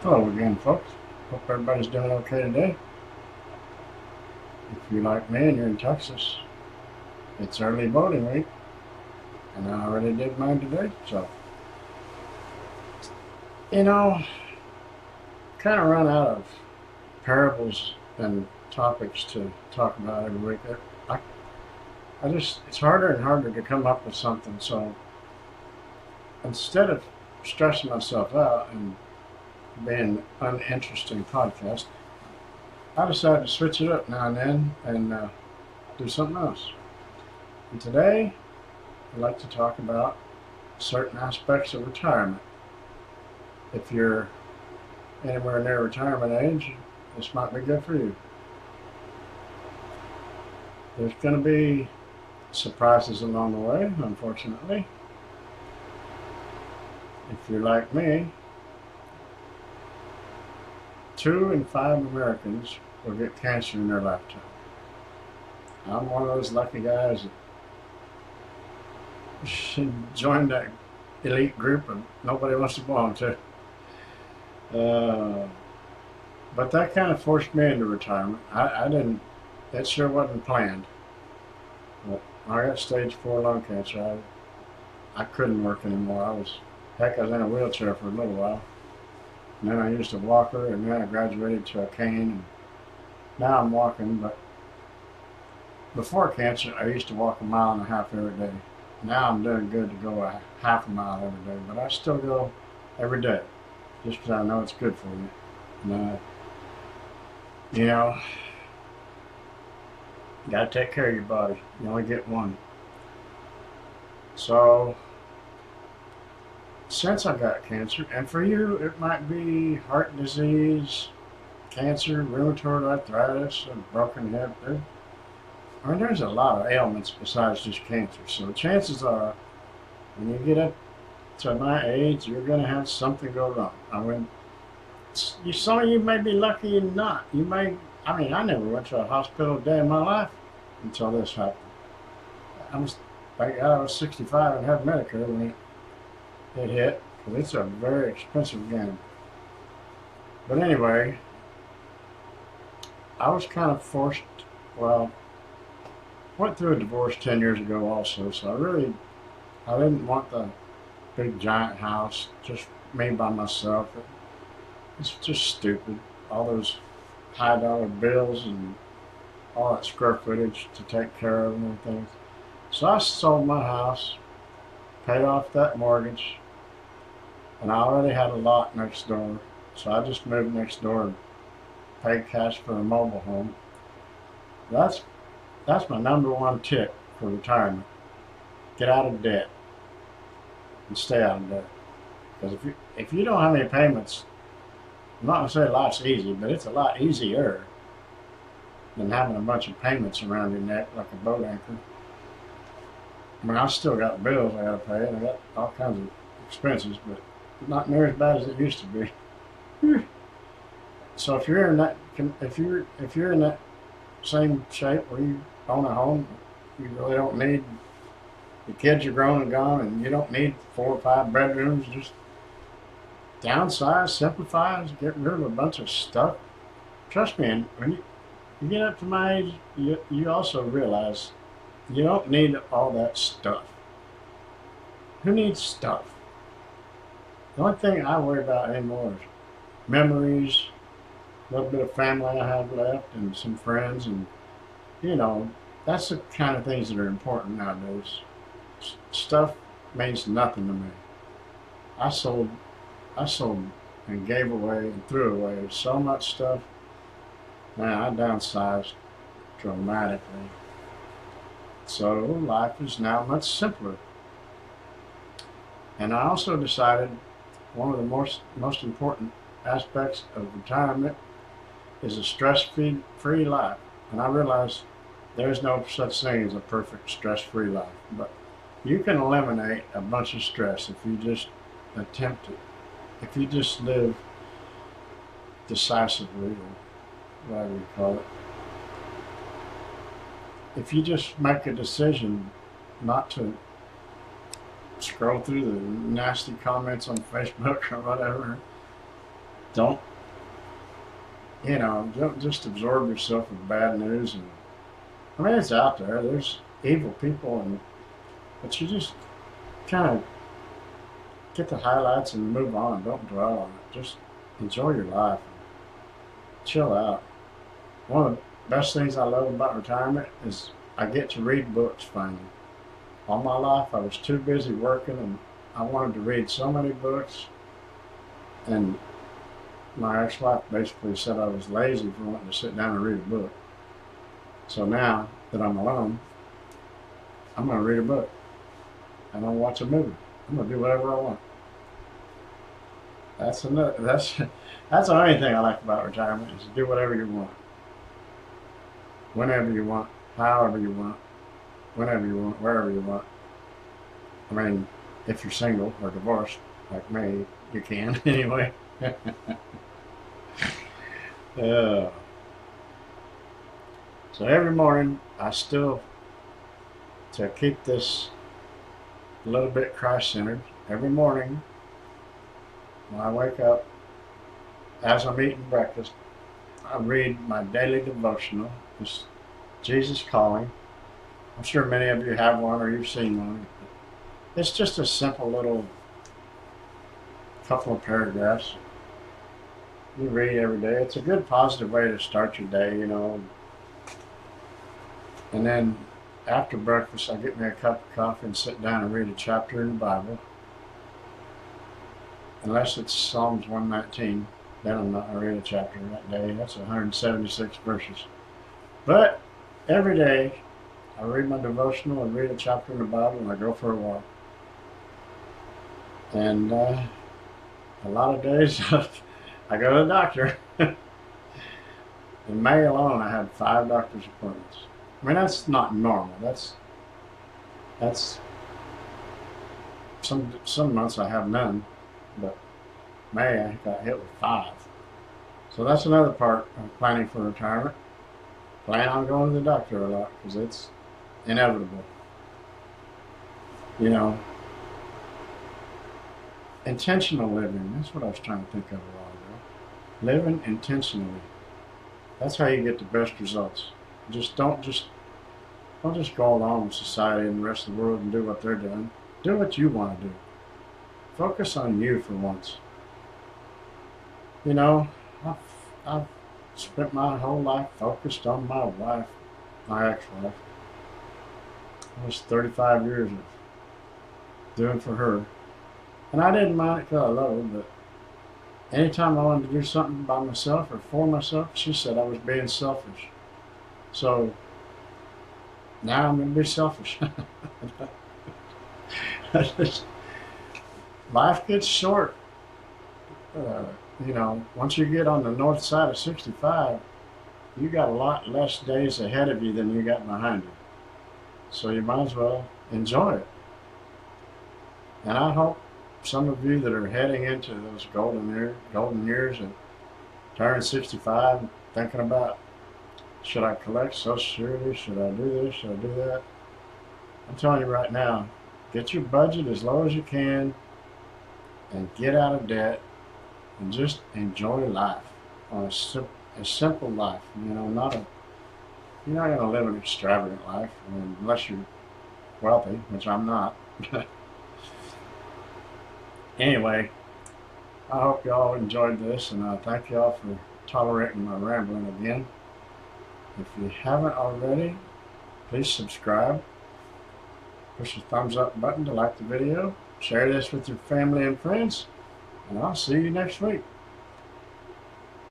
Hello again, folks. Hope everybody's doing okay today. If you're like me and you're in Texas, it's early voting week, and I already did mine today. So, you know, kind of run out of parables and topics to talk about every week. I, I just, it's harder and harder to come up with something. So, instead of stressing myself out and being an uninteresting podcast, I decided to switch it up now and then and do something else. And today, I'd like to talk about certain aspects of retirement. If you're anywhere near retirement age, this might be good for you. There's going to be surprises along the way, unfortunately. If you're like me, 2 in 5 Americans will get cancer in their lifetime. I'm one of those lucky guys that joined that elite group and nobody wants to belong to. Uh, but that kind of forced me into retirement. I didn't, that sure wasn't planned. But I got stage 4 lung cancer. I couldn't work anymore. Heck, I was in a wheelchair for a little while. And then I used a walker, and then I graduated to a cane. And now I'm walking, but before cancer, I used to walk a mile and a half every day. Now I'm doing good to go a half a mile every day, but I still go every day just because I know it's good for me. And, you know, you got to take care of your body. You only get one. So, since I got cancer, and for you, it might be heart disease, cancer, rheumatoid arthritis, a broken hip. There's a lot of ailments besides just cancer. So, chances are, when you get up to my age, you're going to have something go wrong. Some of you may be lucky and not. I never went to a hospital a day in my life until this happened. Thank God I was 65 and had Medicare when it hit, because it's a very expensive game. But anyway, I was kind of forced, well, went through a divorce 10 years ago also, so I didn't want the big giant house, just me by myself. It's just stupid. All those high dollar bills and all that square footage to take care of and everything. So I sold my house, paid off that mortgage, and I already had a lot next door. So I just moved next door and paid cash for a mobile home. That's my number one tip for retirement. Get out of debt and stay out of debt. Because if you don't have any payments, I'm not going to say life's easy, but it's a lot easier than having a bunch of payments around your neck like a boat anchor. I mean, I still got bills I got to pay, and I got all kinds of expenses, but not near as bad as it used to be. So if you're in that same shape where you own a home, you really don't need, the kids are grown and gone, and you don't need 4 or 5 bedrooms. Just downsize, simplify, get rid of a bunch of stuff. Trust me, when you get up to my age, you also realize you don't need all that stuff. Who needs stuff? The only thing I worry about anymore is memories, a little bit of family I have left, and some friends, and you know, that's the kind of things that are important nowadays. Stuff means nothing to me. I sold, I sold and gave away and threw away so much stuff. Man, I downsized dramatically. So life is now much simpler. And I also decided one of the most important aspects of retirement is a stress-free life. And I realize there's no such thing as a perfect stress-free life, but you can eliminate a bunch of stress if you just attempt it. If you just live decisively, or whatever you call it. If you just make a decision not to scroll through the nasty comments on Facebook or whatever, don't, don't just absorb yourself with bad news. And I mean, it's out there. There's evil people, but you just kind of get the highlights and move on. Don't dwell on it. Just enjoy your life. Chill out. One of the best things I love about retirement is I get to read books finally. All my life I was too busy working, and I wanted to read so many books, and my ex-wife basically said I was lazy for wanting to sit down and read a book. So now that I'm alone, I'm going to read a book. I'm going to watch a movie. I'm going to do whatever I want. That's the only thing I like about retirement is to do whatever you want. Whenever you want, however you want, whenever you want, wherever you want. I mean, if you're single or divorced, like me, you can anyway. uh, so every morning, I still, to keep this a little bit Christ-centered, every morning when I wake up, as I'm eating breakfast, I read my daily devotional. It's Jesus Calling. I'm sure many of you have one or you've seen one. It's just a simple little couple of paragraphs you read every day. It's a good positive way to start your day, And then after breakfast, I get me a cup of coffee and sit down and read a chapter in the Bible. Unless it's Psalms 119, then I'm not going to read a chapter that day. That's 176 verses. But every day, I read my devotional and read a chapter in the Bible, and I go for a walk. And a lot of days, I go to the doctor. In May alone, I had 5 doctor's appointments. I mean, that's not normal. That's some months I have none, but May I got hit with 5. So that's another part of planning for retirement. Plan on going to the doctor a lot because it's inevitable. Intentional living. That's what I was trying to think of a while ago. Living intentionally. That's how you get the best results. Don't just go along with society and the rest of the world and do what they're doing. Do what you want to do. Focus on you for once. I've spent my whole life focused on my wife, my ex-wife. It was 35 years of doing for her. And I didn't mind it because I love her, but anytime I wanted to do something by myself or for myself, she said I was being selfish. So now I'm going to be selfish. Life gets short. Once you get on the north side of 65, you got a lot less days ahead of you than you got behind you. So you might as well enjoy it. And I hope some of you that are heading into those golden years and turning 65, thinking about, should I collect Social Security? Should I do this? Should I do that? I'm telling you right now, get your budget as low as you can and get out of debt and just enjoy life on a simple life. You're not going to live an extravagant life unless you're wealthy, which I'm not. Anyway, I hope y'all enjoyed this, and I thank y'all for tolerating my rambling again. If you haven't already, please subscribe. Push the thumbs up button to like the video. Share this with your family and friends. And I'll see you next week.